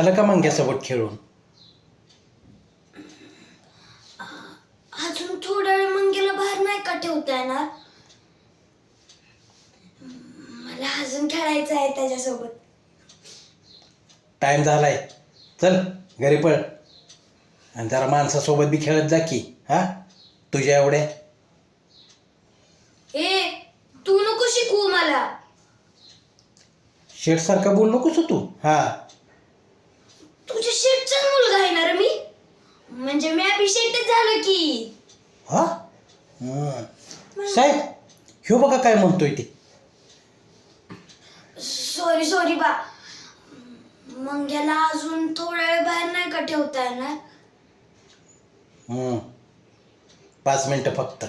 झालं का मंग्यासोबत खेळून? अजून थोडा वेळ मंगेला बाहेर नाही का ठेवता येणार? मला अजून खेळायचं आहे त्याच्यासोबत. टाइम झालाय, चल घरी पळ. आणि जरा माणसासोबत बी खेळत जा की. हा, तुझ्या एवढ्या ए, तू नको शिकवू मला. शेठसारखा बोल नकोस हो तू. हा, तुझ्या शेठचाच मुलगा आहे ना रे मी. म्हणजे मी अभिषेकच झालो की. हा. साहेब, ह्यो बघा काय म्हणतोय ते. सॉरी सॉरी बा. मंग्याला अजून थोडा वेळ बाहेर नाही का ठेवता येणार? 5 मिनिटं फक्त.